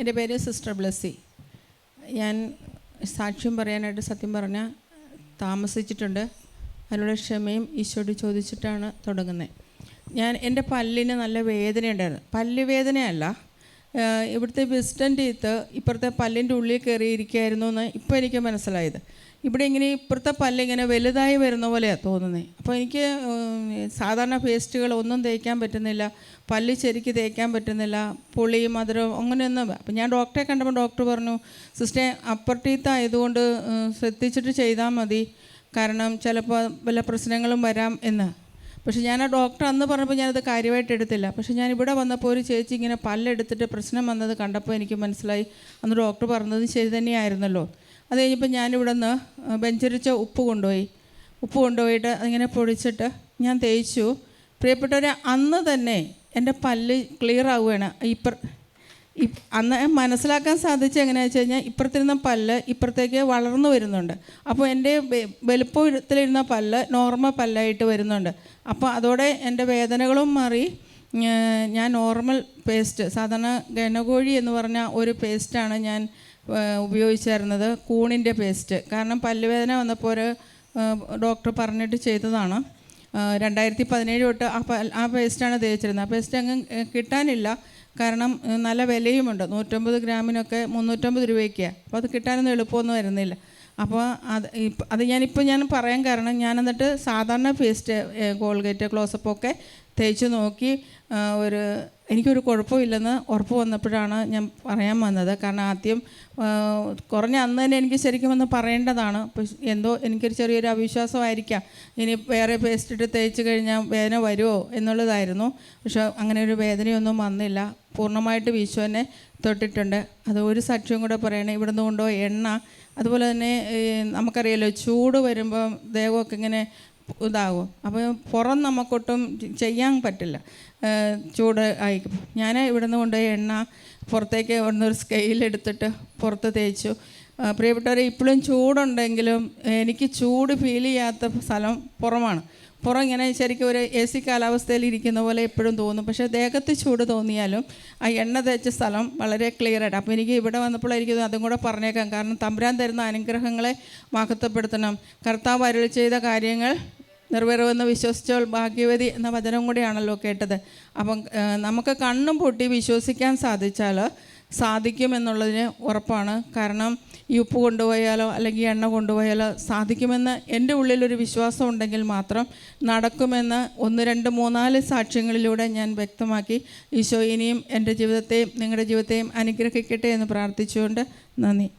എൻ്റെ പേര് സിസ്റ്റർ ബ്ലെസ്സി. ഞാൻ സാക്ഷ്യം പറയാനായിട്ട് സത്യം പറഞ്ഞാൽ താമസിച്ചിട്ടുണ്ട്. അതിനുള്ള ക്ഷമയും ഈശോയോട് ചോദിച്ചിട്ടാണ് തുടങ്ങുന്നത്. എൻ്റെ പല്ലിന് നല്ല വേദനയുണ്ടായിരുന്നു. പല്ല് വേദനയല്ല, ഇവിടുത്തെ വിസ്ഡം ടീത്ത് ഇപ്പുറത്തെ പല്ലിൻ്റെ ഉള്ളിൽ കയറിയിരിക്കുകയായിരുന്നു എന്ന് ഇപ്പോൾ എനിക്ക് മനസ്സിലായത്. ഇവിടെ ഇങ്ങനെ ഇപ്പുറത്തെ പല്ലിങ്ങനെ വലുതായി വരുന്ന പോലെയാണ് തോന്നുന്നത്. അപ്പോൾ എനിക്ക് സാധാരണ പേസ്റ്റുകൾ ഒന്നും തേക്കാൻ പറ്റുന്നില്ല, പല്ല് ശരിക്ക് തേക്കാൻ പറ്റുന്നില്ല, പുളി മധുരം അങ്ങനെയൊന്നും. അപ്പോൾ ഞാൻ ഡോക്ടറെ കണ്ടപ്പോൾ ഡോക്ടർ പറഞ്ഞു, സിസ്റ്റർ അപ്പർ ടീത്ത് ആയതുകൊണ്ട് ശ്രദ്ധിച്ചിട്ട് ചെയ്താൽ മതി, കാരണം ചിലപ്പോൾ വല്ല പ്രശ്നങ്ങളും വരാം എന്ന്. പക്ഷെ ഞാൻ ആ ഡോക്ടർ അന്ന് പറഞ്ഞപ്പോൾ ഞാനത് കാര്യമായിട്ട് എടുത്തില്ല. പക്ഷെ ഞാൻ ഇവിടെ വന്നപ്പോൾ ഒരു ചേച്ചി ഇങ്ങനെ പല്ലെടുത്തിട്ട് പ്രശ്നം വന്നത് കണ്ടപ്പോൾ എനിക്ക് മനസ്സിലായി അന്ന് ഡോക്ടർ പറഞ്ഞത് ശരി തന്നെയായിരുന്നല്ലോ. അത് കഴിഞ്ഞപ്പോൾ ഞാനിവിടെ നിന്ന് വെഞ്ചരിച്ച ഉപ്പ് കൊണ്ടുപോയിട്ട് അതിങ്ങനെ പൊടിച്ചിട്ട് ഞാൻ തേച്ചു. പ്രിയപ്പെട്ടവരെ, അന്ന് തന്നെ എൻ്റെ പല്ല് ക്ലിയർ ആവുകയാണ്. അന്ന് മനസ്സിലാക്കാൻ സാധിച്ചത് എങ്ങനെയാണെന്ന് വെച്ച് കഴിഞ്ഞാൽ, ഇപ്പുറത്തിരുന്ന പല്ല് ഇപ്പുറത്തേക്ക് വളർന്നു വരുന്നുണ്ട്. അപ്പോൾ എൻ്റെ വലുപ്പത്തിലിരുന്ന പല്ല് നോർമൽ പല്ലായിട്ട് വരുന്നുണ്ട്. അപ്പോൾ അതോടെ എൻ്റെ വേദനകളും മാറി. ഞാൻ നോർമൽ പേസ്റ്റ്, സാധാരണ ഗനകോഴി എന്ന് പറഞ്ഞ ഒരു പേസ്റ്റാണ് ഞാൻ ഉപയോഗിച്ചായിരുന്നത്, കൂണിൻ്റെ പേസ്റ്റ്. കാരണം പല്ലുവേദന വന്നപ്പോൾ ഡോക്ടർ പറഞ്ഞിട്ട് ചെയ്തതാണ്. 2017 തൊട്ട് ആ പേസ്റ്റാണ് തേച്ചിരുന്നത്. ആ പേസ്റ്റ് അങ്ങ് കിട്ടാനില്ല, കാരണം നല്ല വിലയുമുണ്ട്. 150 ഗ്രാമിനൊക്കെ 350 രൂപയ്ക്കാണ്. അപ്പോൾ അത് കിട്ടാനൊന്നും എളുപ്പമൊന്നും വരുന്നില്ല. അപ്പോൾ അത് ഞാൻ പറയാൻ കാരണം, ഞാൻ എന്നിട്ട് സാധാരണ പേസ്റ്റ് കോൾഗേറ്റ് ക്ലോസപ്പൊക്കെ തേച്ച് നോക്കി എനിക്കൊരു കുഴപ്പമില്ലെന്ന് ഉറപ്പ് വന്നപ്പോഴാണ് ഞാൻ പറയാൻ വന്നത്. കാരണം ആദ്യം കുറഞ്ഞ അന്ന് തന്നെ എനിക്ക് ശരിക്കും ഒന്ന് പറയേണ്ടതാണ്. എന്തോ എനിക്കൊരു ചെറിയൊരു അവിശ്വാസമായിരിക്കാം, ഇനി വേറെ പേസ്റ്റ് ഇട്ട് തേച്ച് കഴിഞ്ഞാൽ വേദന വരുമോ എന്നുള്ളതായിരുന്നു. പക്ഷെ അങ്ങനെ ഒരു വേദനയൊന്നും വന്നില്ല. പൂർണ്ണമായിട്ട് ഈശോനെ തൊട്ടിട്ടുണ്ട്. അത് ഒരു സാക്ഷ്യം കൂടെ പറയണേ. ഇവിടുന്ന് കൊണ്ടുപോയി എണ്ണ, അതുപോലെ തന്നെ നമുക്കറിയാലോ ചൂട് വരുമ്പം ദേഹമൊക്കെ ഇങ്ങനെ ഇതാകും. അപ്പോൾ പുറം നമുക്കൊട്ടും ചെയ്യാൻ പറ്റില്ല, ചൂട് ആയിരിക്കും. ഞാൻ ഇവിടുന്ന് കൊണ്ടുപോയി എണ്ണ പുറത്തേക്ക് ഇവിടുന്ന് ഒരു സ്കെയിലെടുത്തിട്ട് പുറത്ത് തേച്ചു. പ്രിയപ്പെട്ടവരെ, ഇപ്പോഴും ചൂടുണ്ടെങ്കിലും എനിക്ക് ചൂട് ഫീൽ ചെയ്യാത്ത സ്ഥലം പുറമാണ്. പുറം ഇങ്ങനെ ശരിക്കും ഒരു AC കാലാവസ്ഥയിൽ ഇരിക്കുന്ന പോലെ എപ്പോഴും തോന്നും. പക്ഷേ ദേഹത്ത് ചൂട് തോന്നിയാലും ആ എണ്ണ തേച്ച സ്ഥലം വളരെ ക്ലിയറായിട്ട്. അപ്പോൾ എനിക്ക് ഇവിടെ വന്നപ്പോഴായിരിക്കും അതും കൂടെ പറഞ്ഞേക്കാം. കാരണം തമ്പുരാൻ തരുന്ന അനുഗ്രഹങ്ങളെ മഹത്വപ്പെടുത്തണം. കർത്താവ് അരുളി ചെയ്ത കാര്യങ്ങൾ നിറവേറുമെന്ന് വിശ്വസിച്ചവൾ ഭാഗ്യവതി എന്ന വചനം കൂടിയാണല്ലോ കേട്ടത്. അപ്പം നമുക്ക് കണ്ണും പൊട്ടി വിശ്വസിക്കാൻ സാധിച്ചാൽ സാധിക്കുമെന്നുള്ളതിന് ഉറപ്പാണ്. കാരണം ഈ ഉപ്പ് കൊണ്ടുപോയാലോ അല്ലെങ്കിൽ എണ്ണ കൊണ്ടുപോയാലോ സാധിക്കുമെന്ന് എൻ്റെ ഉള്ളിലൊരു വിശ്വാസം ഉണ്ടെങ്കിൽ മാത്രം നടക്കുമെന്ന് 1, 2, 3, 4 സാക്ഷ്യങ്ങളിലൂടെ ഞാൻ വ്യക്തമാക്കി. ഈശോ ഇനിയും എൻ്റെ ജീവിതത്തെയും നിങ്ങളുടെ ജീവിതത്തെയും അനുഗ്രഹിക്കട്ടെ എന്ന് പ്രാർത്ഥിച്ചുകൊണ്ട് നന്ദി.